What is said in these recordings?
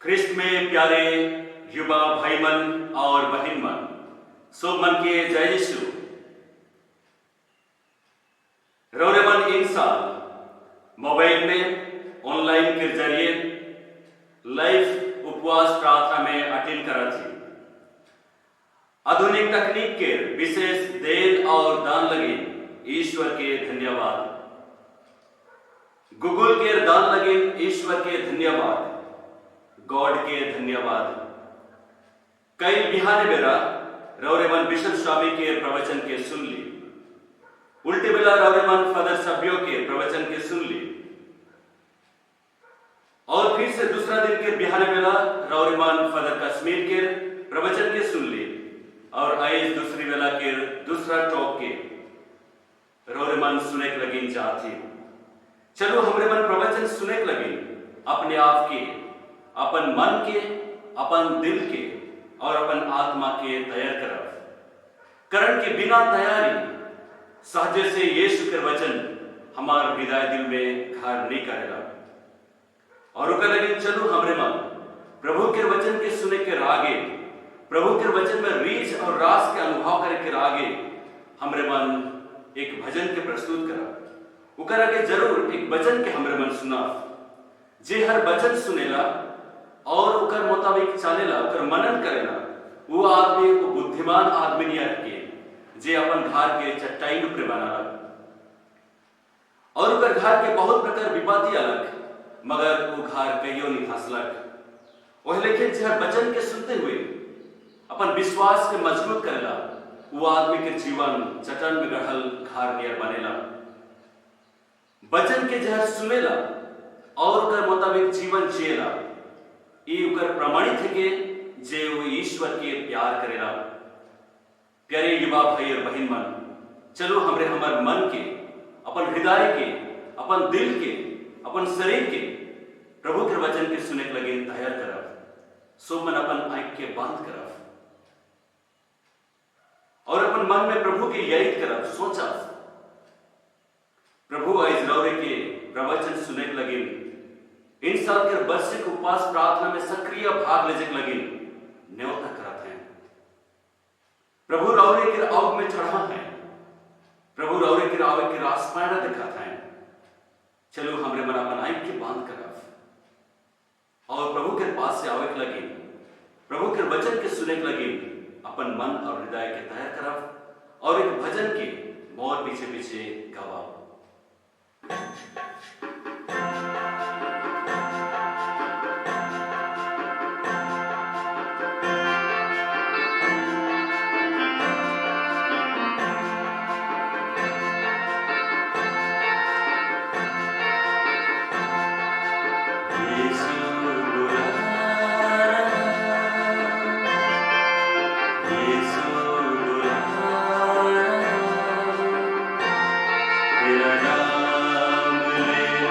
ख्रिस्त में प्यारे युवा भाई मन और बहन मन, सब मन के जय यीशु। रौरे मन इन साल मोबाइल में ऑनलाइन के जरिए लाइव उपवास प्रार्थना में अटेंड करा थी। आधुनिक तकनीक के विशेष देन और दान लगे ईश्वर के धन्यवाद। गूगल के दान लगे ईश्वर के धन्यवाद, गॉड के धन्यवाद। कई बिहाने बेरा रौरे मन बिशप स्वामी के प्रवचन के सुन ली, उल्टे बेला रौरे मन फादर सभ्यों के प्रवचन के सुन ली, और फिर से दूसरा दिन के बिहाने बेला रौरे मन फादर कश्मीर के प्रवचन के सुन ली, और आज दूसरी बेला के दूसरा टॉक के रौरे मन सुने के लगी जाती। चलो हमरे मन प्रवचन सुने के लगी अपने आप के, अपन मन के, अपन दिल के और अपन आत्मा के तैयार करब। करण के बिना तैयारी सहजे से यीशु के वचन हमार हृदय दिल में घर नहीं करेगा। और ओकर लगे चलो हमरे मन प्रभु के वचन के सुने के आगे, प्रभु के वचन में रीच और रास के अनुभव करे के आगे हमरे मन एक भजन के प्रस्तुत करा। उकर आगे जरूर एक वचन के हमरे मन सुना, जे हर वचन सुनेला और उकर मुताबिक चलेला, उकर मनन करेला, वो आदमी को बुद्धिमान आदमी नहीं रखे जे अपन घर के चट्टाई ऊपर बनाला। और उकर घर के बहुत प्रकार विपत्ति अलग, मगर वो घर कहियो नहीं फंसलक। वह लेकिन जे हर वचन के सुनते हुए अपन विश्वास के मजबूत करेला, वो आदमी के जीवन चट्टान में गढ़ल घर नियर बनेला। वचन के जहर सुनेला और उकर मुताबिक जीवन जिएला, ये उकर प्रमाणित है कि जे वो ईश्वर के प्यार करेला। प्यारे युवा भाई और बहन मन, चलो हमरे हमार मन के, अपन हृदय के, अपन दिल के, अपन शरीर के प्रभु के वचन के सुने के लगे तैयार करब। सो मन अपन आंख के बंद करब और अपन मन में प्रभु के याद करब, सोचब प्रभु आज रौरे के प्रवचन सुने के लगे इन साल के वार्षिक उपवास प्रार्थना में सक्रिय भाग लेने के लगे न्योता करते हैं। प्रभु रौरे के आग में चढ़ा है, प्रभु रौरे के आवे के रास्ता दिखाता है। चलो हमरे मन अपन आंख के बांध करब और प्रभु के पास से आवे के लगे, प्रभु के वचन के सुने के लगे अपन मन और हृदय के तैयार करब और एक भजन के मोर पीछे पीछे गवाब। तेरा नाम ले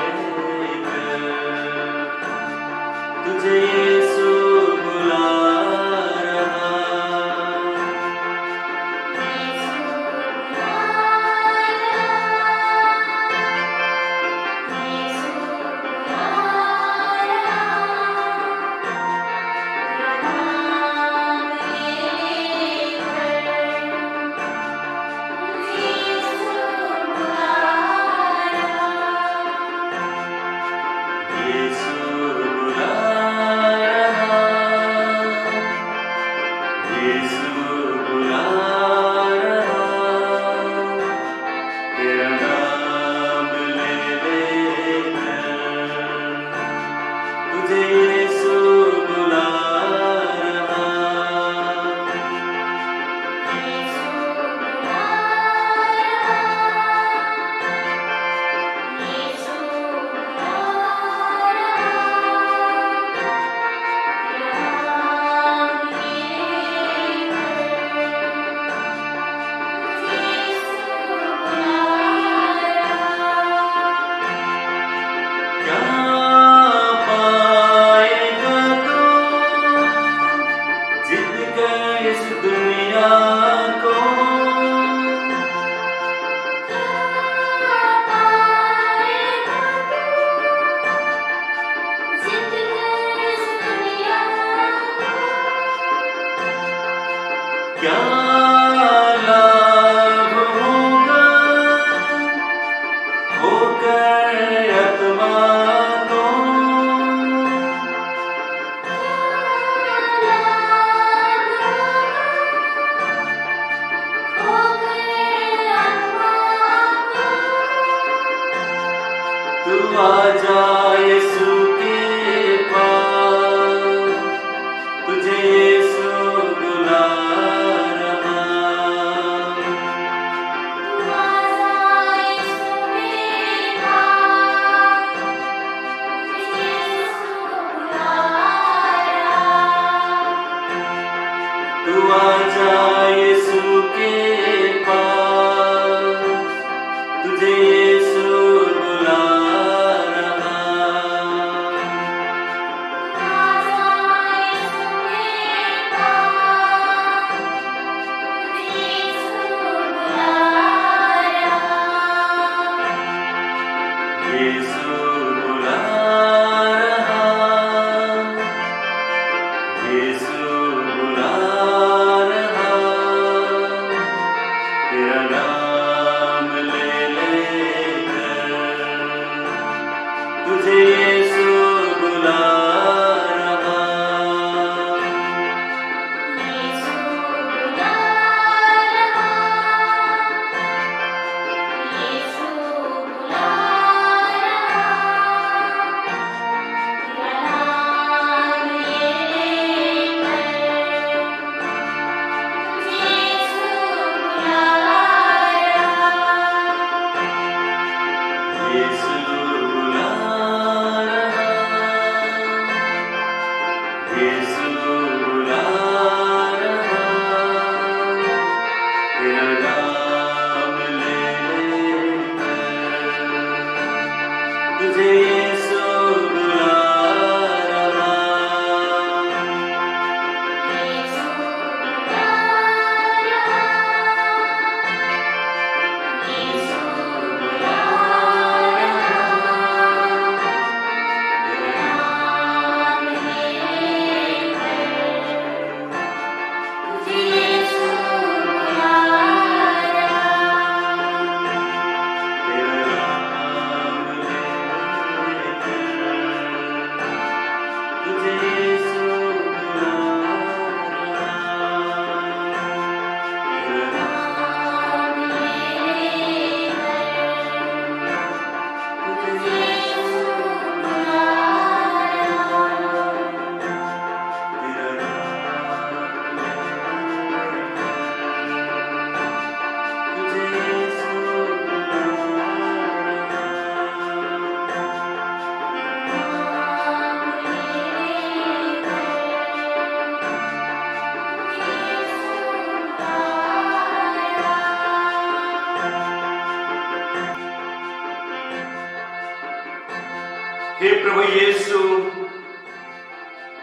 हे प्रभु यीशु,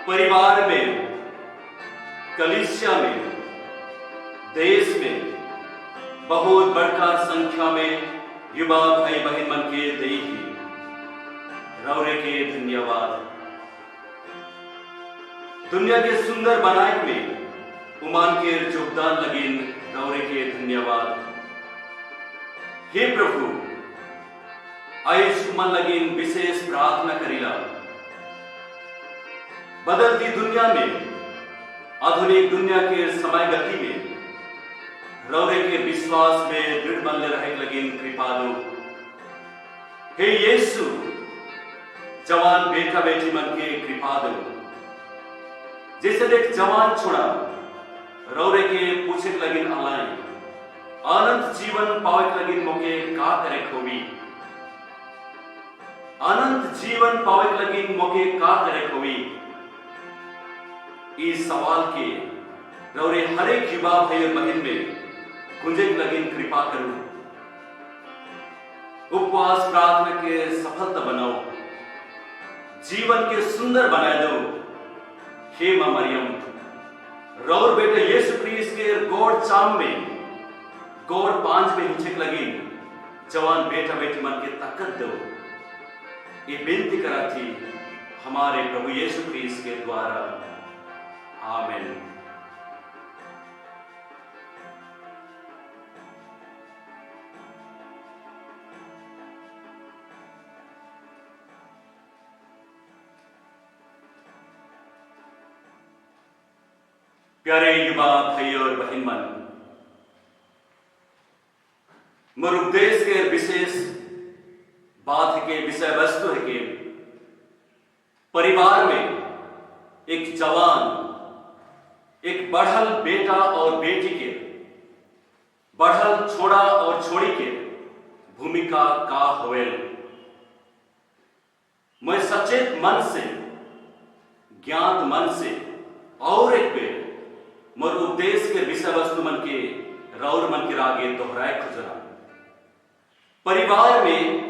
परिवार में, कलीसिया में, देश में बहुत बड़का संख्या में युवा भाई बहन मन के दई रौरे के धन्यवाद। दुनिया के सुंदर बनाए में उमान के योगदान लगिन रौरे के धन्यवाद। हे प्रभु, आयुष उमन लगिन विशेष प्रार्थना करीला। बदलती दुनिया में, आधुनिक दुनिया के समय गति में रौरे के विश्वास में दृढ़ बन रहे लगिन कृपा दो। हे यीशु, जवान बेटा बेटी मन के कृपा दो। जैसे एक जवान छोड़ा रौरे के पूछे लगिन अलाय अनंत जीवन पावे लगिन मोके का करे खोबी। अनंत जीवन पावे लगिन मोके का करे खोबी। इस सवाल के रौरे हरेक युवा भाई और बहन में गुंजक लगिन कृपा करूं। उपवास प्रार्थना के सफलता बनाओ, जीवन के सुंदर बना दो। हे मां मरियम, रौर बेटे यीशु क्रिस्ट के गोड़ चाम में, गोड़ पांच में हिचक लगिन जवान बेटा बेटी मन के ताकत दो। ये बेनती करा थी हमारे प्रभु यीशु क्रिस्ट के द्वारा। आमीन। प्यारे युवा भाई और बहन मन, मोर उपदेश के विशेष बात के विषय वस्तु है कि परिवार में एक जवान, एक बढ़ल बेटा और बेटी के, बढ़ल छोड़ा और छोड़ी के भूमिका का होवेल। मैं सचेत मन से, ज्ञात मन से और एक बेर मोर उपदेश के विषय वस्तु मन के रौर मन के आगे दोहराए खुजना। परिवार में,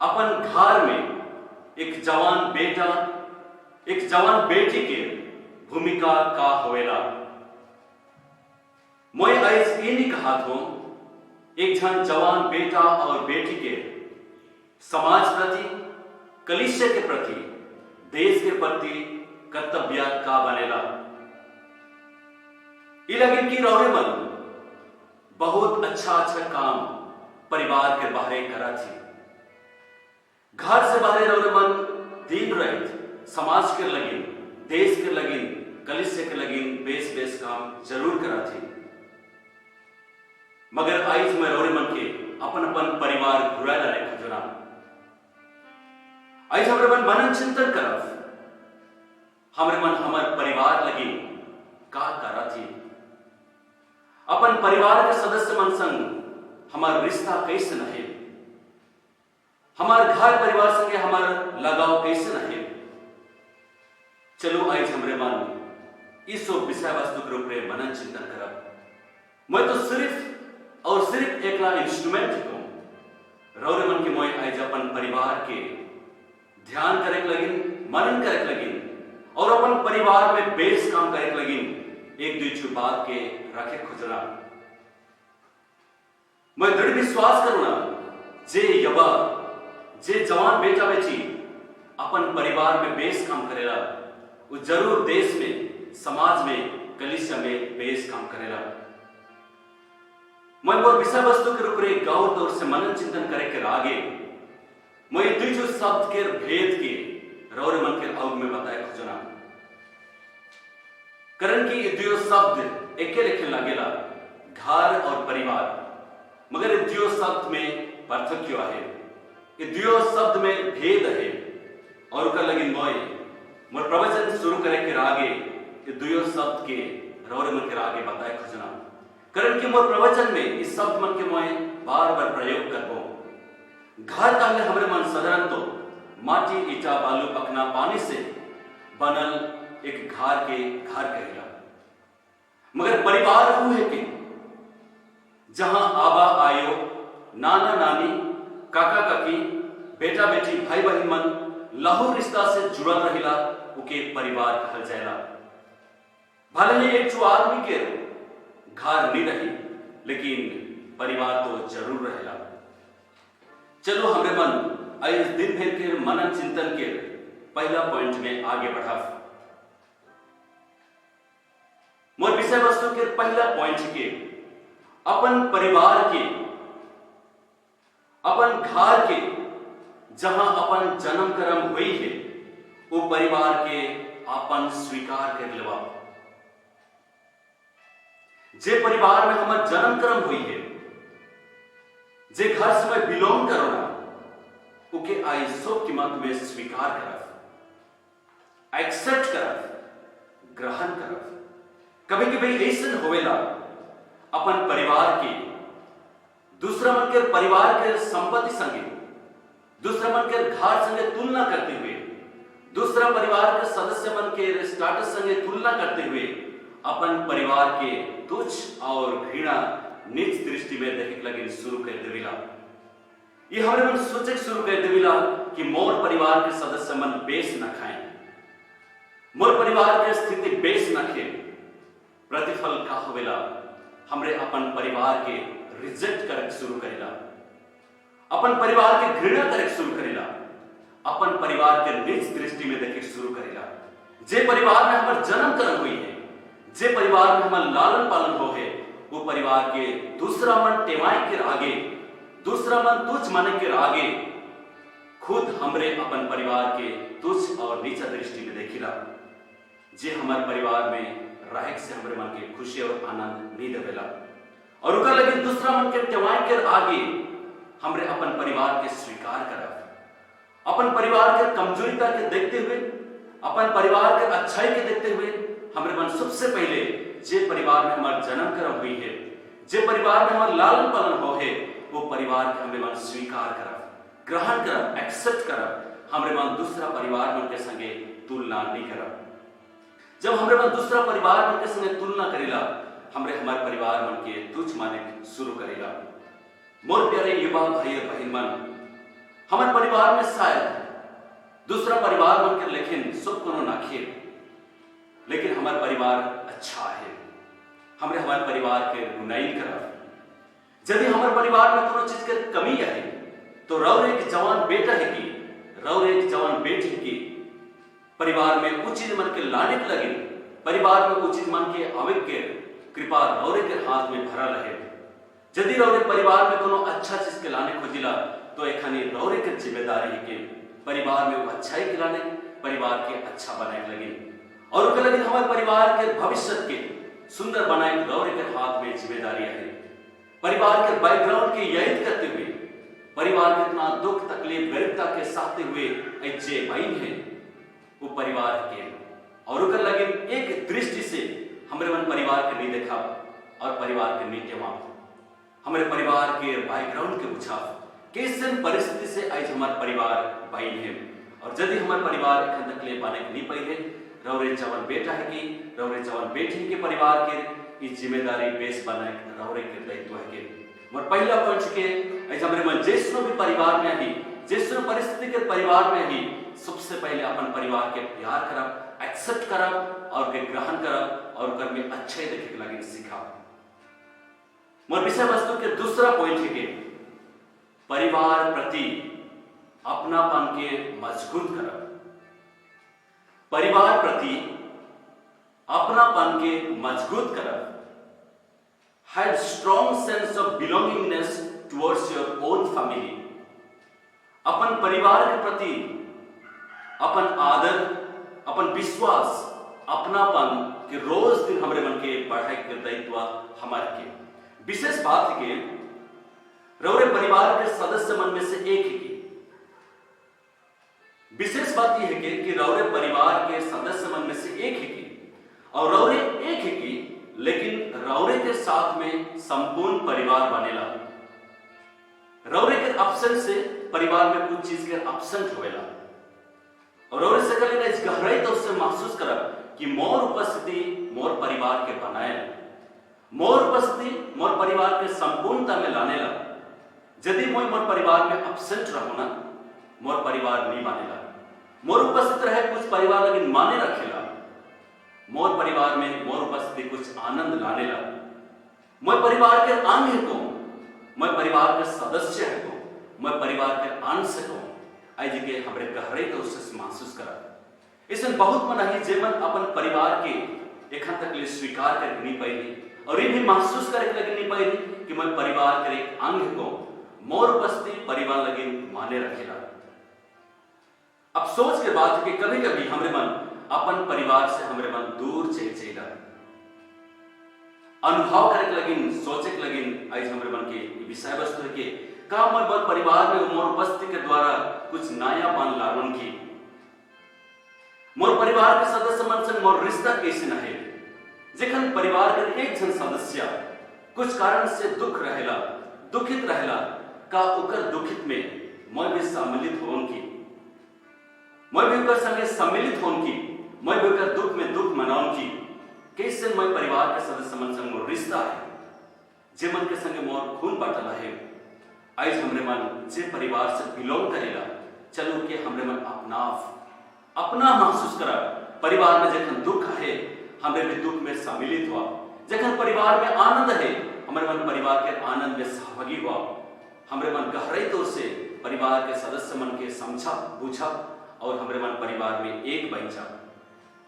अपन घर में एक जवान बेटा, एक जवान बेटी के भूमिका का होवेला। मैं आज ये नहीं कहा था एक जन जवान बेटा और बेटी के समाज प्रति, कलीसिया के प्रति, देश के प्रति कर्तव्य का बनेला। लगिन की रौरे मन बहुत अच्छा काम परिवार के बाहर करा थी। घर से बाहर रौरे मन दिन रात समाज के लगिन, देश के लगिन, कलीसिया के लगिन बेस काम जरूर करा थी। मगर आज मैं रौरे मन के अपन अपन परिवार घुरा लाने खुजना। आज हमारे मन मनन चिंतन करफ, हमारे मन हमारे परिवार लगिन का करा थी। अपन परिवार के सदस्य मन संग हमारा रिश्ता कैसे नहे, हमारे घर परिवार संगे हमारा लगाव कैसे नहे। चलो आज हमरे मन इस विषय वस्तु के रूप में मनन चिंतन करब। मैं तो सिर्फ और सिर्फ एकला इंस्ट्रूमेंट हूं। रौरे मन के मैं आज अपन परिवार के ध्यान करे लगिन, मनन करे लगिन और अपन परिवार में बेस काम करे लगिन एक दूसरी बात के रखे खुजना। मैं दृढ़ विश्वास करूंगा जे युवा, जे जवान बेटा बेटी अपन परिवार में बेस काम करेला, वो जरूर देश में, समाज में, कलीसिया में बेस काम करेला। मैं वो विषय वस्तु के ऊपर गौर तौर से मनन चिंतन करे के आगे मैं दूसरे शब्द के भेद के रौरे मन के अवग में बताए खुजना। कारण की द्वियो शब्द एक लिखे लगेला घर और परिवार, मगर द्वियो शब्द में पार्थक्य है, द्वियो शब्द में भेद है। और का लगिन मोर प्रवचन शुरू करे के आगे द्वियो शब्द के रौरे मन के आगे बताए खुजना। कारण की मोर प्रवचन में इस शब्द मन के मैं बार बार प्रयोग करबो। घर कहले हमारे मन साधारण तो माटी, ईटा, बालू, पखना, पानी से बनल एक घर के घर कहेला। मगर परिवार वो है कि जहां आबा आयो, नाना नानी, काका काकी, बेटा बेटी, भाई बहन मन लहू रिश्ता से जुड़ल रहिला उके परिवार कहल जाएला। भले ही एक जो आदमी के घर नहीं रही, लेकिन परिवार तो जरूर रहेला। चलो हमरे मन इस दिन भर के मनन चिंतन के पहला पॉइंट में आगे बढ़ा। मोर विषय वस्तु के पहला पॉइंट के अपन परिवार के, अपन घर के जहां अपन जन्म कर्म हुई है, वो परिवार के अपन स्वीकार कर लेवा। जे परिवार में हमार जन्म कर्म हुई है, जे घर से मैं बिलोंग करो, उके आई सब कीमत में स्वीकार करब, एक्सेप्ट करब, ग्रहण करब। कभी कभी ऐसा होवेला अपन परिवार के दूसरा मन के परिवार के संपत्ति संगे, दूसरा मन के घर संगे तुलना करते हुए, दूसरा परिवार के सदस्य मन के स्टेटस संगे तुलना करते हुए अपन परिवार के तुच्छ और घृणा नीच दृष्टि में देखे लगे शुरू कर देविला। ये हमारे मन सोचे शुरू कर देविला कि मोर परिवार के सदस्य मन बेस न खाएं, मोर परिवार के स्थिति बेस न खे। प्रतिफल का होवेला हमरे अपन परिवार के रिजेक्ट करके शुरू करेला, अपन परिवार के घृणा करके शुरू करेला, अपन परिवार के नीच दृष्टि में देखे शुरू करेला। जे परिवार में हमार जन्म कर्म हुई है, जे परिवार में हमार लालन पालन हो है, वो परिवार के दूसरा मन टेवाई के आगे, दूसरा मन तुच्छ माने के आगे खुद हमरे अपन परिवार के तुच्छ और नीचा दृष्टि में देखिला। जे हमारे परिवार में रहे से हमारे मन के खुशी और आनंद नहीं देवेला, और उनका लेकिन दूसरा मन के टेवाई के आगे हमरे अपन परिवार के स्वीकार करब, अपन परिवार के कमजोरीता के देखते हुए, अपन परिवार के अच्छाई के देखते हुए हमरे मन सबसे पहले जे परिवार में हमार जन्म कर्म हुई है, जे परिवार में हमार लालन पालन हो है, वो परिवार के हमरे मन स्वीकार करब, ग्रहण करब, एक्सेप्ट करब। हमरे मन दूसरा परिवार मन के संगे तुलना नहीं करब। जब हमरे मन दूसरा परिवार मन के संगे तुलना करेला, हमरे हमारे परिवार मन के तुच्छ माने शुरू करेला। मोर प्यारे युवा भाई और बहन मन, हमारे परिवार में शायद दूसरा परिवार मन के लेकिन सब कोनो नाखे, लेकिन हमारा परिवार अच्छा है। हमरे हमारे परिवार के गुनाई करब। यदि हमारे परिवार में कोनो चीज के कमी है, तो रौर एक जवान बेटा है कि रौर एक जवान बेटी है कि परिवार में उचित मन के लाने के लगे, परिवार में उचित मन के आवे के कृपा रौरे के हाथ में भरा रहे। यदि रौरे परिवार में कोनो अच्छा चीज के लाने खोजिला, तो एखानी रौरे के जिम्मेदारी है कि परिवार में वो अच्छाई के लाने, परिवार के अच्छा बनाए लगे, और उसके लगे हमारे परिवार के भविष्य के सुंदर बनाए रौरे के हाथ में जिम्मेदारी है। परिवार के बैकग्राउंड की याद करते हुए, परिवार के इतना दुख तकलीफ गरीबता के सहते हुए जे बहन है, वो परिवार के, और उनका लगे एक दृष्टि से हमारे मन परिवार के नहीं देखा और परिवार के नहीं टेवा। हमारे परिवार के बैकग्राउंड के पूछा कैसे परिस्थिति से आज हमारे परिवार बहन है, और यदि हमारे परिवार एखन तक ले बने नहीं पाई है, रौरे जवान बेटा है कि रौरे जवान बेटी के परिवार के इस जिम्मेदारी बेस बनाए रौरे के दायित्व है के। मोर पहला पॉइंट के आज हमारे मन जैसनो भी परिवार में ही, जैसनो परिस्थिति के परिवार में ही, सबसे पहले अपन परिवार के प्यार करब, एक्सेप्ट करब और के ग्रहण करब और कर में अच्छे देखे लगे सिखाब। मोर विषय वस्तु के दूसरा पॉइंट है कि परिवार प्रति अपनापन के मजबूत करब। परिवार प्रति अपनापन के मजबूत करब। Have strong sense of belongingness towards your own family. अपन परिवार के प्रति अपन आदर, अपन विश्वास, अपनापन के रोज दिन हमारे मन के बढ़ाए के दायित्व हमारे के। विशेष बात है कि रौरे परिवार के सदस्य मन में से एक ही की। विशेष बात यह है कि रौरे परिवार के सदस्य मन में से एक ही की, और रौरे एक ही की, लेकिन रौरे के साथ में संपूर्ण परिवार बनेला। रौरे के अब्सेंट से परिवार में कुछ चीज के अब्सेंट होवेला, और रौरे से कले इस गहराई तो उससे महसूस करब कि मोर उपस्थिति मोर परिवार के बनाए, मोर उपस्थिति मोर परिवार के संपूर्णता में लानेला। यदि मोर परिवार में अब्सेंट रहो ना, मोर परिवार नहीं बनेला। मोर उपस्थित रहे कुछ परिवार लेकिन माने रखेला। मोर परिवार में मोर उपस्थिति कुछ आनंद लाने ला। मैं परिवार के अंग को, मैं परिवार के सदस्य है को, मैं परिवार के अंश को आज के हमरे गहरे तो उससे महसूस करा। इसमें बहुत मना ही जेमन अपन परिवार के एखन तक ले स्वीकार कर नहीं पाई और ये भी महसूस करे लगे नहीं पाई कि मैं परिवार के एक अंग को मोर उपस्थिति परिवार लगे माने रखेला। अब सोच के बात कि कभी कभी हमरे मन अपन परिवार से हमरे मन दूर चेला अनुभव करे लगिन, सोचे लगिन आज हमरे मन के विषय वस्तु के का मैं परिवार में मोर उपस्थिति के द्वारा कुछ नयापन लावन की। मोर परिवार के सदस्य मन से मोर रिश्ता कैसे न है। जेखन परिवार के एक जन सदस्य कुछ कारण से दुख रहेला, दुखित रहेला, का उकर दुखित में मैं भी सम्मिलित होन की, मैं भी उकर संगे सम्मिलित होन की, मैं भी उकर दुख में दुख मनाउन की। कैसे मैं परिवार के सदस्य मन संग मोर रिश्ता है, जे मन के संगे मोर खून बाटला है। आज हमरे मन जे परिवार से बिलोंग करेगा, चलो के हमरे मन अपना महसूस करा। परिवार में जखन दुख है हमरे भी दुख में सम्मिलित हुआ, जखन परिवार में आनंद है हमरे मन परिवार के आनंद में सहभागी हुआ। हमरे मन गहराई तौर से परिवार के सदस्य मन के समझा बुझा और हमरे मन परिवार में एक बन जा।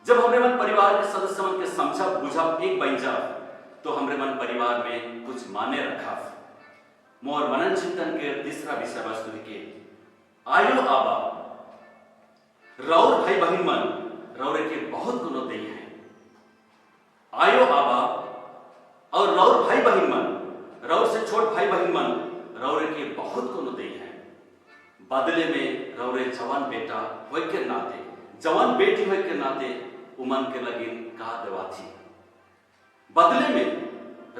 जब हमरे मन परिवार के सदस्य मन के समझा बुझा एक बन जा तो हमरे मन परिवार में कुछ माने रखा। मोर मनन चिंतन के तीसरा विषय वस्तु के आयो आबा रौर भाई बहन मन रौरे के बहुत गुनो दे हैं। आयो आबा और रौर भाई बहन मन, रौर से छोट भाई बहन मन रौरे के बहुत गुनो दे हैं। बदले में रौरे जवान बेटा होय के नाते, जवान बेटी होय के नाते उमन के लगिन का देवा थी। बदले में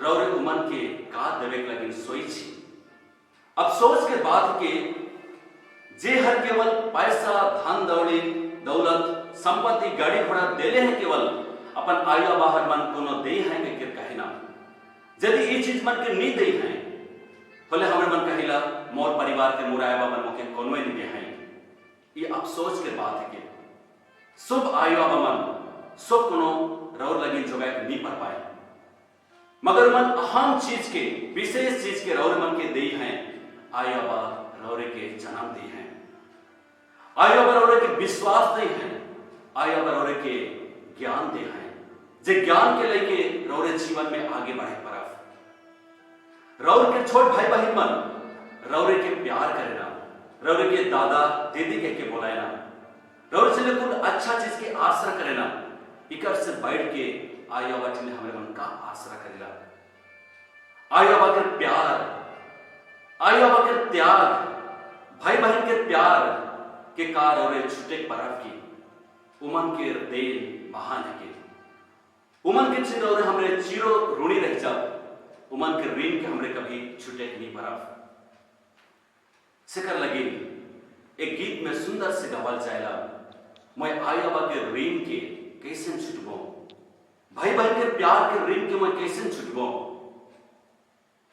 रौरे उमन के का देवे के लगिन सोई छी। अफसोस के बात के जे हर केवल पैसा धन दौलत संपत्ति गाड़ी घोड़ा देले हैं, केवल अपन आया बाहर मन कोनो दे हैं के कहना। यदि ये चीज मन के नहीं दे हैं भले हमरे मन कहिला मोर परिवार के मुराया बाबा मोके कोनो नहीं दे हैं। ये अफसोस के बात है के शुभ आया बाबा मन शुभ कोनो रौर लगी जोगा नहीं पढ़ पाए, मगर मन अहम चीज के विशेष चीज के रौर मन के दे हैं। आया बा रौरे के जन्म दे हैं, आया बा रौरे के विश्वास दे हैं, आया बा रौरे के ज्ञान दे हैं। जे ज्ञान के लेके रौरे जीवन में आगे बढ़े परफ। रौर के छोट भाई बहन मन रौरे के प्यार करेना, रौरे के दादा दीदी कह के बोलायना, रौरे से कुछ अच्छा चीज के आसरा करेना। इकर से बैठ के आया बा ने हमारे मन का आसरा करेला। आया बा के प्यार, आया बा के त्याग, भाई बहन के प्यार के कार और छुटे परफ की उमन के देन महान के उमन के चिर और हमरे चिरो ऋणी रह जा। उमन के ऋण के हमरे कभी छुटे नहीं परफ। सिकर लगी एक गीत में सुंदर से गवाल जाएला, मैं आया बा के ऋण के कैसे छुटबो, भाई बहन के प्यार के ऋण के मैं कैसे छुटबो।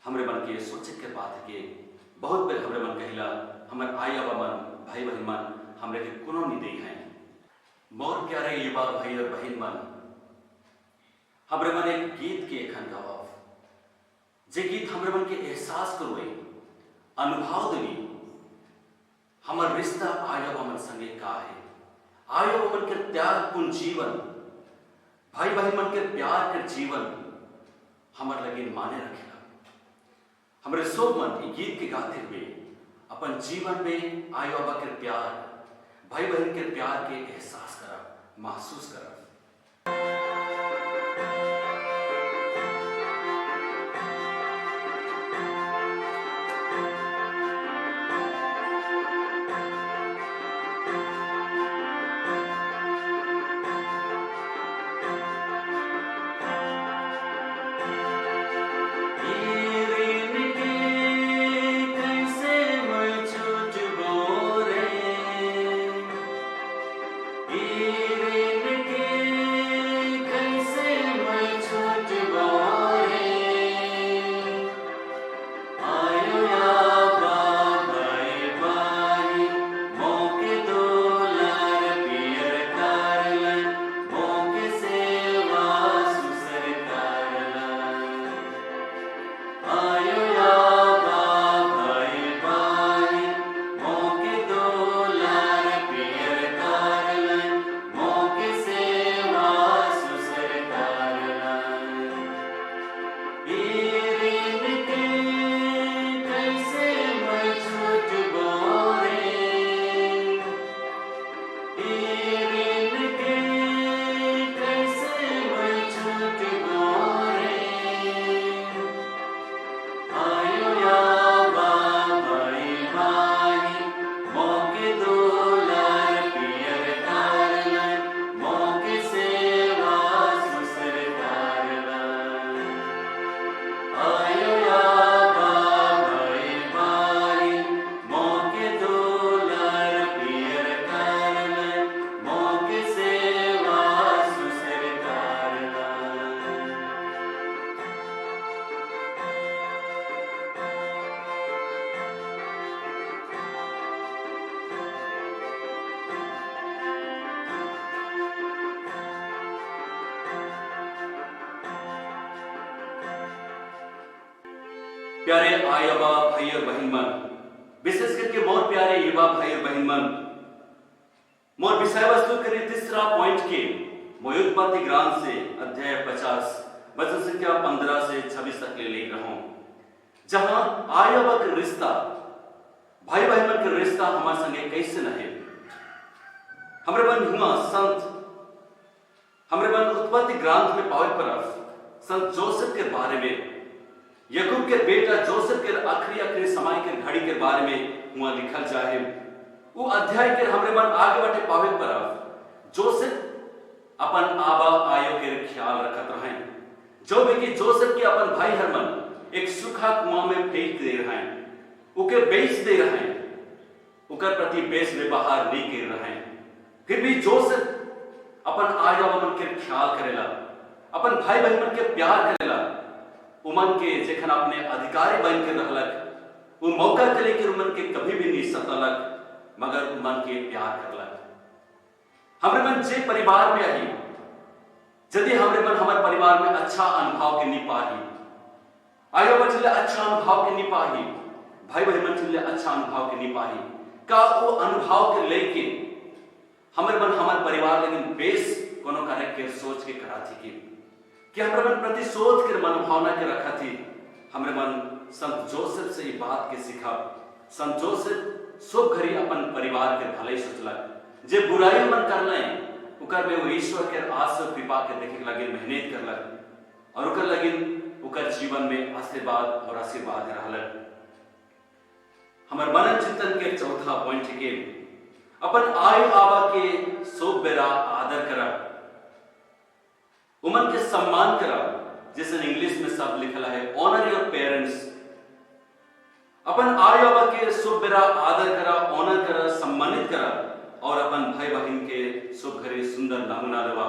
हमरे मन के सोचे के बात के बहुत बेर हमरे मन कहिला हमर आया बा मन भाई बहन मन हमरे के कोनो नहीं दे हैं। मोर प्यारे युवा भाई और बहन मन हमरे मन एक गीत के एखन गवाव, जे गीत हमरे मन के एहसास करवे अनुभव देवी हमर रिश्ता आया बा मन संगे का है। आया बा मन के त्यागपूर्ण जीवन, भाई बहन मन के प्यार के जीवन हमर लगे माने रखेला। हमरे सब मन गीत के गाते हुए अपन जीवन में आया बा के प्यार, भाई बहन के प्यार के एहसास करा, महसूस करा। Say प्यारे आय अबा भाई और बहन मन, विशेष करके मोर प्यारे युवा भाई और बहन मन, मोर विषय वस्तु के तीसरा पॉइंट के उत्पत्ति ग्रंथ से अध्याय 50 वचन संख्या 15 से 26 तक ले लिख रहा हूं, जहां आय अबा का रिश्ता भाई बहन मन का रिश्ता हमारे संगे कैसे रहे। हमरे बन हुआ संत हमरे बन उत्पत्ति ग्रंथ में पावे परफ संत जोसेफ के बारे में, यकूब के बेटा जोसेफ के आखिरी समय के घड़ी के बारे में हुआ लिखल जाए। वो अध्याय के हमरे मन आगे बढ़े पावे परफ जोसेफ अपन आबा आयो के ख्याल रखत रहे, जो भी कि जोसेफ के अपन भाई हरमन एक सूखा कुआं में फेंक दे रहे हैं, उके बेच दे रहे हैं, उकर प्रति बेच व्यवहार नहीं कर रहे हैं। फिर भी जोसेफ अपन आयो मन के ख्याल करेला, अपन भाई बहन मन के प्यार करेला, उमन के जेखन अपने अधिकारी बन के रहलक, वो मौका के लेकर उमन के कभी भी नहीं सतलक, मगर उमन के प्यार करलक। हमरे मन जे परिवार में आई, यदि हमरे मन हमारे परिवार में अच्छा अनुभव के नहीं पाही, आयो बचले अच्छा अनुभव के नहीं पाही, भाई बहन मन चले अच्छा अनुभव के नहीं पाही, का वो अनुभव के लेके हमरे मन हमारे परिवार लेकिन बेस कोनो कार्य के सोच के करा थी कि हमरे मन प्रति सोच के मनोभावना के रखा थी। हमरे मन संत जोसेफ से ये बात के सीखा। संत जोसेफ सब घड़ी अपन परिवार के भले सोचलक, जे बुराई मन करले उकर में वो ईश्वर के आशीर्वाद कृपा के देखे लगे मेहनत करलक, और उकर लगे उकर जीवन में आशीर्वाद रहलक। हमर मनन चिंतन के चौथा पॉइंट के अपन आय आबा के सब बेरा आदर करा, उमन के सम्मान करा, जैसे इंग्लिश में शब्द लिखा है ऑनर योर पेरेंट्स। अपन आय बाबा के शुभ बेरा आदर करा, ऑनर करा, सम्मानित करा, और अपन भाई बहन के शुभ घरे सुंदर नमूना लेवा।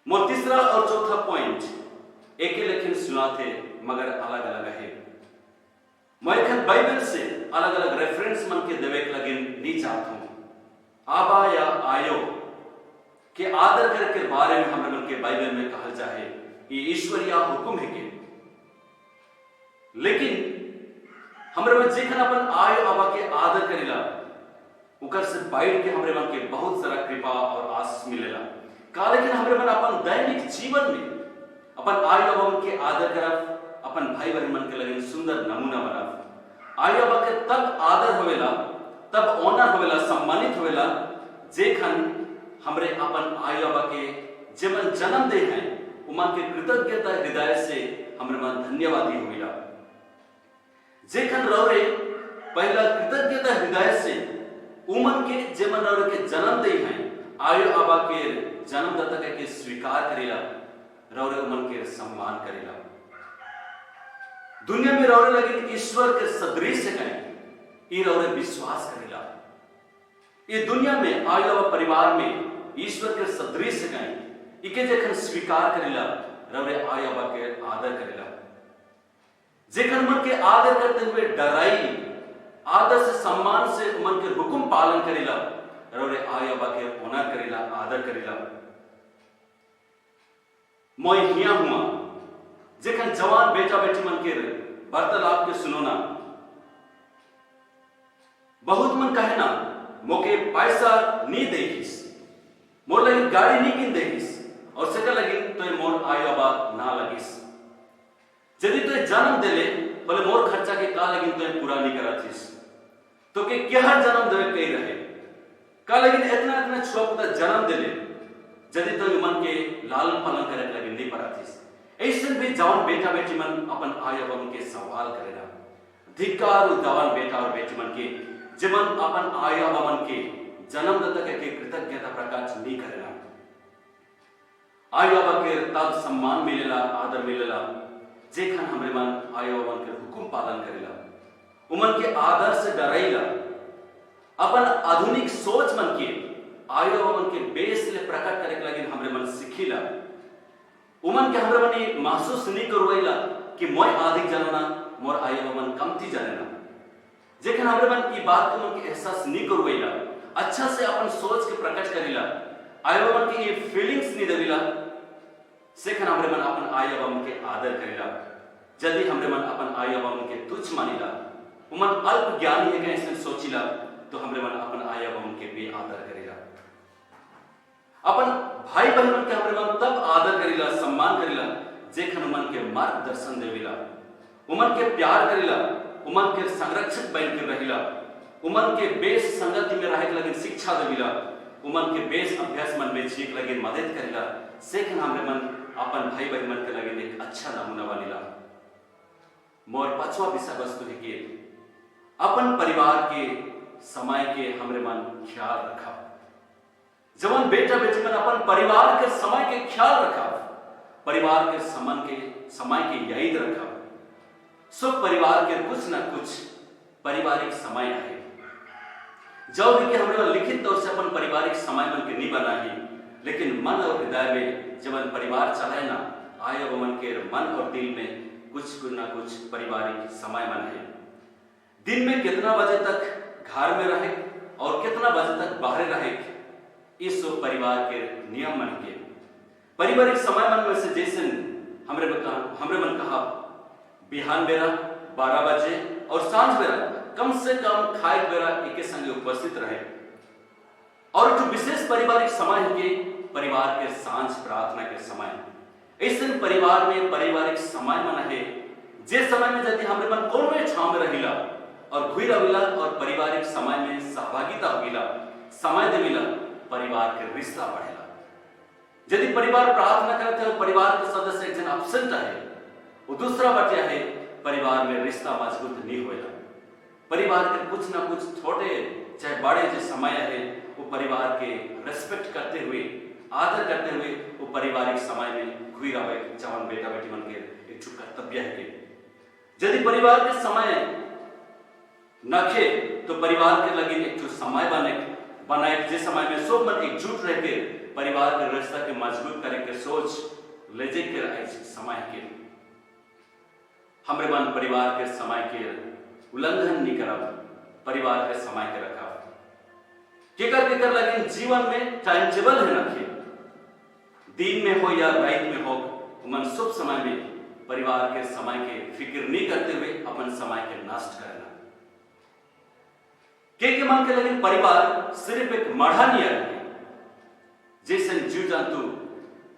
मोर तीसरा और चौथा पॉइंट एक ही लेकिन सुना थे मगर अलग अलग है। मैं बाइबल से अलग अलग रेफरेंस मन के देवे के लगे नहीं चाहता हूं। आबा या आयो के आदर करके बारे में हमरे मन के बाइबल में कहा जाए ये ईश्वरीय हुक्म है के, लेकिन हमरे मन जेखन अपन आय आबा के आदर करेला उकर से बाइट के हमरे मन के बहुत सारा कृपा और आशीष मिलेला। का लेकिन हमरे मन अपन दैनिक जीवन में अपन आय आबा के आदर करब, अपन भाई बहन मन के लगे सुंदर नमूना बनब। आय आबा के तब आदर होवेला, तब ऑनर होवेला, सम्मानित होवेला जेखन हमरे अपन आय बाबा के जेमन जन्म दे हैं उमन के कृतज्ञता हृदय से हमरे मन धन्यवादी होइला। जेखन रौरे पहला कृतज्ञता हृदय से उमन के जेमन रौरे के जन्म दे हैं आय बाबा के जन्मदाता के स्वीकार करेला, रौरे उमन के सम्मान करेला। दुनिया में रौरे लगे ईश्वर के सदृश करें, ये रौरे विश्वास करेला। ये दुनिया में आय बाबा परिवार में ईश्वर के सदृश गए इके जेखन स्वीकार करेला, रौरे आय बाबा के आदर करेला। जेखन मन के आदर करते हुए डराई, आदर से सम्मान से मन के हुक्म पालन करेला, रौरे आय बाबा के ऑनर करेला, आदर करेला। मैं हिया हुआ जेखन जवान बेटा बेटी मन के वार्तालाप के सुनोना, बहुत मन कहे ना मोके पैसा नहीं देगिस, मोर लगी गाड़ी नहीं किन देगिस, और सका लगी तो मोर आय बाबा ना लगिस। यदि तो जन्म देले बोले मोर खर्चा के का लगी तो पूरा नहीं कराथिस, तो के क्या जन्म देवे कही रहे का लगी इतना इतना छोटा जन्म देले, यदि तो मन के लालन पालन करे लगी नहीं पराथिस। ऐसे भी जवान बेटा बेटी मन अपन आय बाबा के सवाल करेला। धिक्कार जवान बेटा और बेटी मन के जीवन अपन आय बाबा मन के जन्मदाता के कृतज्ञता प्रकाश नहीं करेला। आय बाबा के तब सम्मान मिलेला, आदर मिलेला जेखन हमरे मन आय बाबा के हुक्म पालन करेला, उमन के आदर से डराइला, अपन आधुनिक सोच मन के आय बाबा मन के बेस ले प्रकट करे लगे हमरे मन सिखिला। उमन के हमरे मन महसूस नहीं करवाइला कि मैं अधिक जानना, मोर आय बाबा मन कमती जानेला। जेखन हमरे मन ई बात के मन के एहसास नहीं करवाइला, अच्छा से अपन सोच के प्रकट करेला, आय बाबा के ये फीलिंग्स नहीं देविला, सेखन हमरे मन अपन आय बाबा के आदर करेला। यदि हमरे मन अपन आय बाबन के तुच्छ मानिला, उमन अल्प ज्ञानी है ऐसे सोचिला, तो हमरे मन अपन आय बाबन के भी आदर करेला। अपन भाई बहन के हमरे मन तब आदर करेला, सम्मान करेला, जेखन उमन के मार्गदर्शन देवेला, उमन के प्यार करेला, उमन के संरक्षक बन के रहिला, उमन के बेस संगति में रहे लगे शिक्षा देविला, उमन के बेस अभ्यास मन में जीक लगे मदद करेला, सेखन हमरे मन अपन भाई बहन मन के लगे एक अच्छा नमूना बनेला। मोर पांचवा विषय वस्तु है कि अपन परिवार के समय के हमरे मन ख्याल रखा। जवन बेटा बेटी मन अपन परिवार के समय के ख्याल रखा, परिवार के समय के याद रखा। सब परिवार के कुछ न कुछ पारिवारिक समय है, जो भी कि हमरे लिखित तौर से अपन पारिवारिक समय मन के नहीं बना ही, लेकिन मन और हृदय में जब परिवार चलाए ना आय मन के मन और दिल में कुछ ना कुछ पारिवारिक समय मन है। दिन में कितना बजे तक घर में रहे और कितना बजे तक बाहर रहे, इस परिवार के नियम मन के पारिवारिक समय मन में से जैसे हमरे मन कहा बिहान बेरा 12 बजे और सांझ बेरा कम से कम खाए बेरा एक संगे उपस्थित रहे। और जो विशेष पारिवारिक समय है कि परिवार के सांझ प्रार्थना के समय, ऐसे परिवार में पारिवारिक समय मन है जे समय में यदि हमरे मन कोनो ठाव में रहिला और घुई रहिला और पारिवारिक समय में सहभागिता होगिला, समय देविला, परिवार के रिश्ता बढ़ेला। यदि परिवार प्रार्थना करते हो, परिवार के सदस्य एक जन अब्सेंट है, वो दूसरा बटिया है, परिवार में रिश्ता मजबूत नहीं होएगा। परिवार के कुछ ना कुछ छोटे चाहे बड़े जो समय है, वो परिवार के रेस्पेक्ट करते हुए, आदर करते हुए वो पारिवारिक समय में घुई रहे जवान बेटा बेटी मन के एक कर्तव्य है। यदि परिवार के समय नखे तो परिवार के लगे एक समय बनाए जिस समय में सब मन एकजुट रह के परिवार के रिश्ता के मजबूत करे के सोच ले जे के समय के हमरे मन परिवार के समय के उल्लंघन नहीं करब, परिवार के समय के रखा केकर लगे जीवन में टाइम टेबल है नखे, दिन में हो या रात में हो, मन शुभ समय में परिवार के समय के फिक्र नहीं करते हुए अपन समय के नष्ट करना। के मन के लगे परिवार सिर्फ एक मढ़ा नहीं है, जैसे जीव जंतु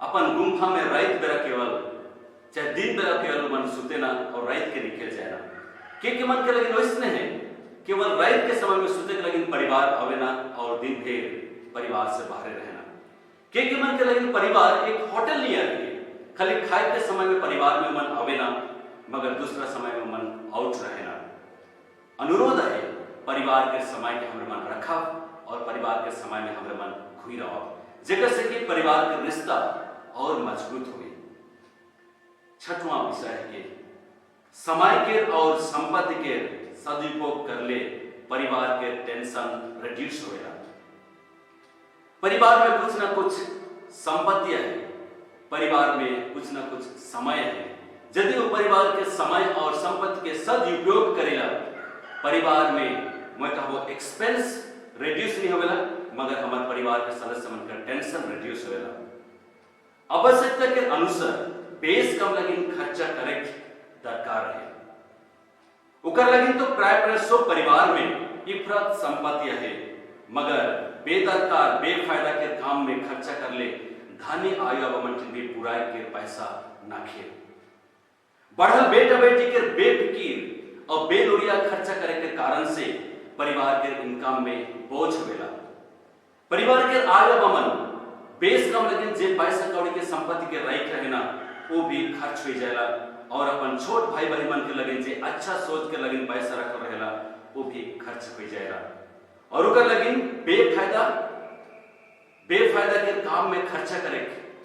अपन गुम्फा में रात बेरा केवल चाहे दिन बेरा केवल मन सुते ना और रात के निकल जाए ना। के मन के लगे वैसने है, केवल रात के समय में सुते के लगे परिवार आवे ना और दिन भर परिवार से बाहर रहना। के मन के लगे परिवार एक होटल नहीं है, खाली खाए के समय में परिवार में मन आवे ना, मगर दूसरा समय में मन आउट रहना। अनुरोध है परिवार के समय के हमरे मन रखा और परिवार के समय में हमरे मन घुई रहा, जेकर से कि परिवार के रिश्ता और मजबूत हुए। छठवां विषय है कि समय के और संपत्ति के सदुपयोग कर ले परिवार के टेंशन रिड्यूस होएगा। परिवार में कुछ ना कुछ संपत्तियां है, परिवार में कुछ ना कुछ समय है। यदि वो परिवार के समय और संपत्ति के सदुपयोग करेला, परिवार में मैं कहूँ एक्सपेंस रिड्यूस नहीं होवेला, मगर हमारे परिवार के सदस्य मन का टेंशन रिड्यूस होवेला। आवश्यकता के अनुसार बेस कम लगे खर्चा करे दरकार है, उकर लगे तो प्राय सब परिवार में इफरात संपत्तियां है, मगर बेदरकार बेफायदा के काम में खर्चा कर ले धनी आयु अवमन भी बुराई के पैसा ना खेल। बढ़ल बेटा बेटी के बेफिकीर और बेलोरिया खर्चा करे के कारण से परिवार के इनकम में बोझ होवेला। परिवार के आय अवमन बेस कम लेकिन जे पैसा कौड़ी के संपत्ति के राइक रहे ना, वो भी खर्च हो जाएला और अपन छोट भाई बहन मन के लगे जे अच्छा सोच के लगे पैसा रख रहेला, वो भी खर्च हो जाएला। और उकर लगे बेफायदा के काम में खर्चा करे,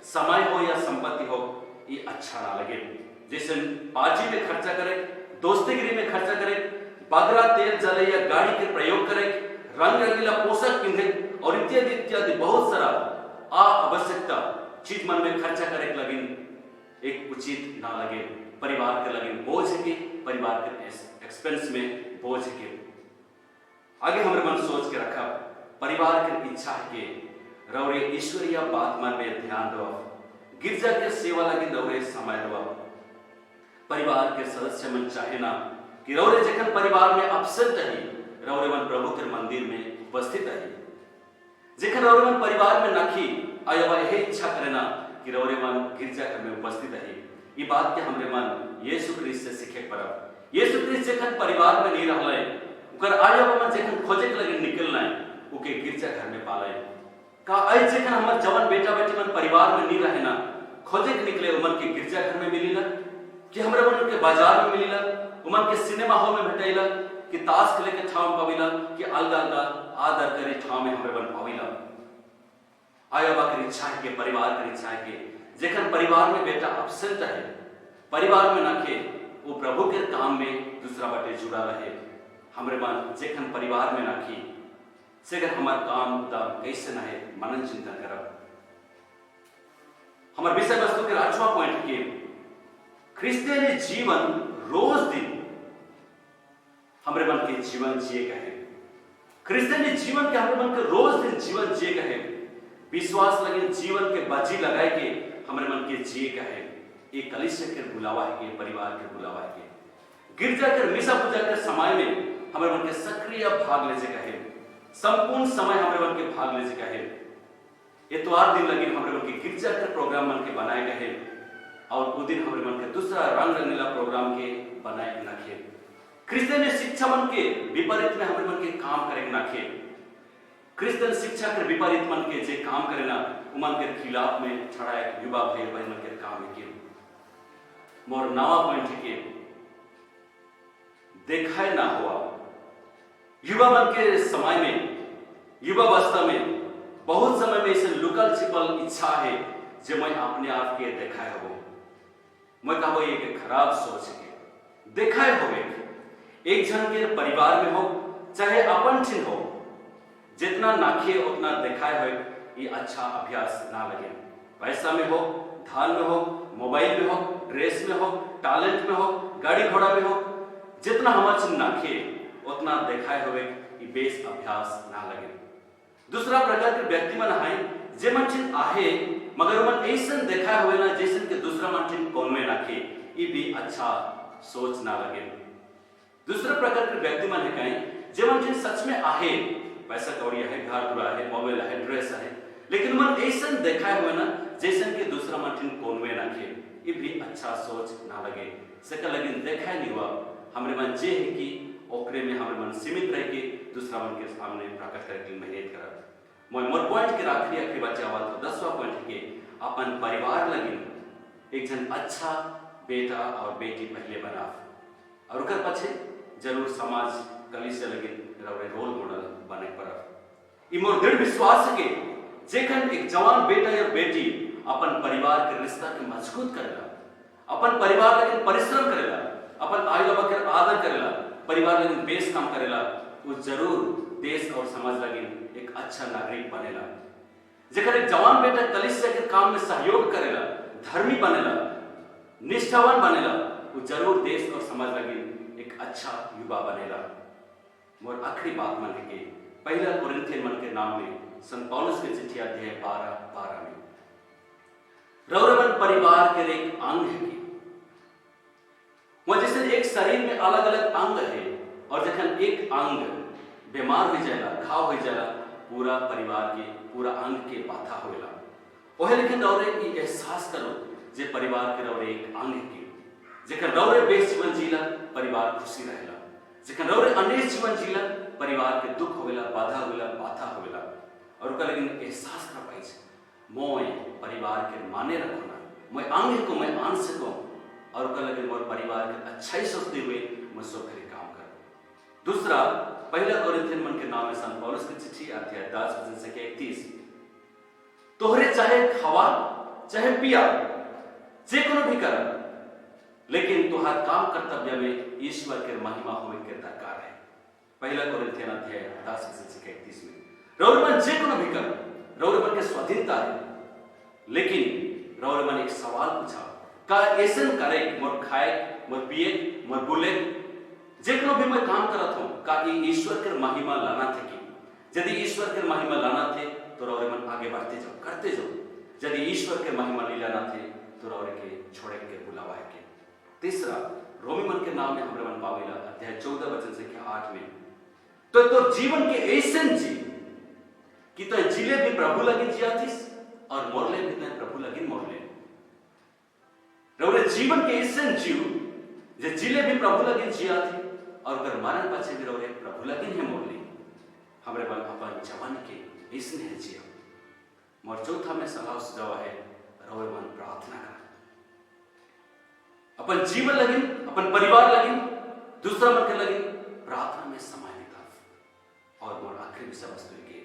समय हो या संपत्ति हो, ये अच्छा ना लगे। जैसे पार्टी में खर्चा करे, दोस्तीगिरी में खर्चा करे, बगरा तेल जले या गाड़ी के प्रयोग करे, रंग रंगीला पोशाक पिंधे और इत्यादि इत्यादि बहुत सारा आवश्यकता चीज मन में खर्चा करे लगे एक उचित ना लगे। परिवार के लगे बोझ के, परिवार के एक्सपेंस में बोझ के। आगे हमारे मन सोच के रखा परिवार के इच्छा के रौरे ईश्वरीय बात मन में ध्यान दो, गिरजा के सेवा लगे रौरे समय दो। परिवार के सदस्य मन चाहे ना कि रौरे जखन परिवार में अवसर रही रौरे मन प्रभु के मंदिर में उपस्थित रही, जखन रौरे मन परिवार में नखी आया यही इच्छा करे ना कि रौरे मन गिरजाघर में उपस्थित रही। ये बात के हमरे मन यीशु ख्रिस्त से सीखे परब। यीशु ख्रिस्त जखन परिवार में नहीं रहले उकर आया मन जखन खोजे के लगे निकलना उके गिरजाघर में पाले का आई जखन हमर जवान बेटा बेटी मन परिवार में नहीं रहे ना खोजे के निकले उमन के गिरजाघर में मिलीला कि हमरे मन के बाजार में मिलीला, उमन के सिनेमा हॉल में भेटैला कि ताश खेले के ठाव पाविला कि अलगा अलगा आदर करे ठाव में हमरे मन पाविला। आया बाकर इच्छा है कि परिवार की इच्छा है कि जखन परिवार में बेटा अब्सेंट रहे परिवार में नाखे वो प्रभु के काम में दूसरा बटे जुड़ा रहे। हमरे मन जखन परिवार में नाखी से अगर हमार काम दाम कैसे ना है मनन चिंतन करब। हमार विषय वस्तु के 8वां पॉइंट के क्रिस्तियनी जीवन रोज दिन हमरे मन के जीवन जिए कहे। क्रिस्तियनी जीवन के हमरे मन के रोज दिन जीवन जिए कहे। विश्वास लगे जीवन के बाजी लगाए के हमरे मन के जिए कहे। एक कलीसिया के बुलावा है के परिवार के बुलावा है के गिरजा कर मिसा पूजा के समय में हमरे मन के सक्रिय भाग ले जे कहे। संपूर्ण समय हमरे मन के भाग ले जे कहे। इतवार दिन लगे हमरे मन के गिरजा के प्रोग्राम मन के बनाए गए और उस दिन हमरे मन के दूसरा रंग रंगीला प्रोग्राम के बनाए नाखे। क्रिश्चियन शिक्षा मन के विपरीत में हमरे मन के काम करे नाखे। क्रिश्चियन शिक्षा के विपरीत मन के जे काम करे ना उमन के खिलाफ में छड़ाए युवा भाई बहन मन के काम है के मोर नवा पॉइंट के देखाए ना हुआ युवा मन के समय में युवावस्था में बहुत समय में इसे लुकल छिपल इच्छा है जो मैं अपने आप के देखाए हो। मैं कहबो ये के खराब सोच के देखाए होवे एक जन के परिवार में हो चाहे अपन ठिन हो जितना नाखे उतना देखाए हो ये अच्छा अभ्यास ना लगे। पैसा में हो, धान में हो, मोबाइल में हो, ड्रेस में हो, टैलेंट में हो, गाड़ी घोड़ा में हो, जितना हमार चिन्ह नाखे उतना देखाए होवे ये बेस अभ्यास ना लगे। दूसरा प्रकार के व्यक्ति मन है जे मन चिन्ह आहे मगर मन ऐसन देखाए हुए ना जैसन के दूसरा मन चिन्ह कौन में नाखे ये भी अच्छा सोच ना लगे। दूसरा प्रकार के व्यक्ति मन है कहीं जे मन चिन्ह सच में आहे पैसा कौड़ी है, घर दुरा है, मोबाइल है, ड्रेस है, लेकिन मन ऐसन देखाए हुए ना जैसन के दूसरा मन चिन्ह कौन में नाखे ये भी अच्छा सोच ना लगे। सका लेकिन देखाए नहीं हुआ हमरे मन जे है कि ओकरे में हमरे मन सीमित रह के दूसरा मन के सामने प्रकट करे के मेहनत करब। मोर पॉइंट के आखिरी बचा हुआ तो 10वां पॉइंट के अपन परिवार लगे एक जन अच्छा बेटा और बेटी पहले बनाव और उकर पछे जरूर समाज कलीसिया लगे रोल मॉडल बने परब। ई मोर दृढ़ विश्वास के जेखन एक जवान बेटा या बेटी अपन परिवार के रिश्ता के मजबूत करेला, अपन परिवार लगे परिश्रम करेला, अपन आई बाबा के आदर करेला, परिवार लगे बेस काम करेला, वो जरूर देश और समाज लगे एक अच्छा नागरिक बनेला। जेकर एक जवान बेटा कलीसिया के काम में सहयोग करेला, धर्मी बनेला, निष्ठावान बनेला, वो जरूर देश और समाज लगे एक अच्छा युवा बनेला। मोर आखिरी बात मन है कि पहला कोरिन्थियन मन के नाम में संत पौलुस के चिट्ठी अध्याय 12 में रौरवन परिवार के एक अंग है कि वह जैसे एक शरीर में अलग अलग अंग है और जखन एक अंग बीमार हो जाएगा, घाव हो जाएगा, पूरा परिवार के पूरा अंग के बाधा होएला। ओहे लेकिन रौरे की एहसास करो जे परिवार के रौरे एक अंग के जेकर रौरे बेस जीवन जीला परिवार खुशी रहेला, जेकर रौरे अनेक जीवन जीला परिवार के दुख होवेला, बाधा होवेला, बाधा होवेला और ओकर लेकिन एहसास कर पाई मोय परिवार के माने रखो ना, मैं अंग को मैं आन सको और ओकर लेकिन मोर परिवार के अच्छा ही सोचते हुए मैं सो करे काम कर। दूसरा पहला कोरिन्थियन मन के नाम में संत पौलुस की चिट्ठी अध्याय 10 से 31 तोहरे चाहे खावा चाहे पिया जे कोनो भी कर लेकिन तुहार काम कर्तव्य में ईश्वर के महिमा होवे के दरकार है। पहला कोरिन्थियन अध्याय 10 से 31 में रौरमन जे कोनो भी कर रौरमन के स्वाधीनता है, लेकिन रौरमन एक सवाल पूछा का ऐसन करे मोर खाए मोर पिए मोर बोले जेकनो भी मैं काम करत हूं का ईश्वर के महिमा लाना थे कि यदि ईश्वर के महिमा लाना थे तो रौरे मन आगे बढ़ते जाओ करते जाओ, यदि ईश्वर के महिमा नहीं लाना थे तो रौरे के छोड़े के बुलावा है के तीसरा रोमी मन के नाम में हमरे मन पावेला अध्याय 14 वचन संख्या 8 में तो जीवन के ऐसन जी कि तो जिले भी प्रभु लगिन जिया थीस और मोरले भी तो प्रभु लगिन मोरले रौरे जीवन के ऐसन जीव जे जिले भी प्रभु लगिन जिया थी और अगर मरण पाछे भी रौरे प्रभु लगिन है मोरले हमरे मन अपन जवान के ऐसन है जिया मोर चौथा में सलाह सुझाव है रौरे मन प्रार्थना कर अपन जीवन लगिन अपन परिवार लगिन दूसरा मन के लगिन प्रार्थना में समय बिता और मोर आखिरी विषय वस्तु के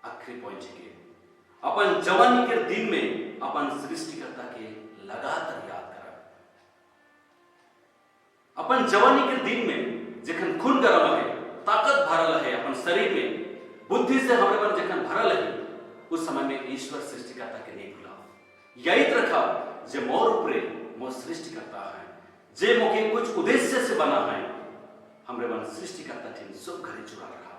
आखिरी पॉइंट के अपन जवानी के दिन में अपन सृष्टिकर्ता के लगातार याद करा अपन जवानी के दिन में जखन खून गरम है ताकत भरल है अपन शरीर में बुद्धि से हमारे मन जखन भरल है उस समय में ईश्वर सृष्टिकर्ता के नहीं भूला याद रखा जे मोर ऊपरे मोर सृष्टिकर्ता है जे मोके कुछ उद्देश्य से बना है हमरे मन सृष्टिकर्ता थे सब घरे चुरा रखा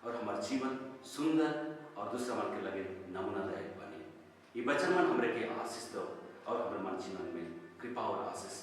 और हमार जीवन सुंदर और दूसरा मन के लगे नमूनादायक बने ये वचन मन हमरे के आशीष दो और हमरे मन जीवन में कृपा और आशीष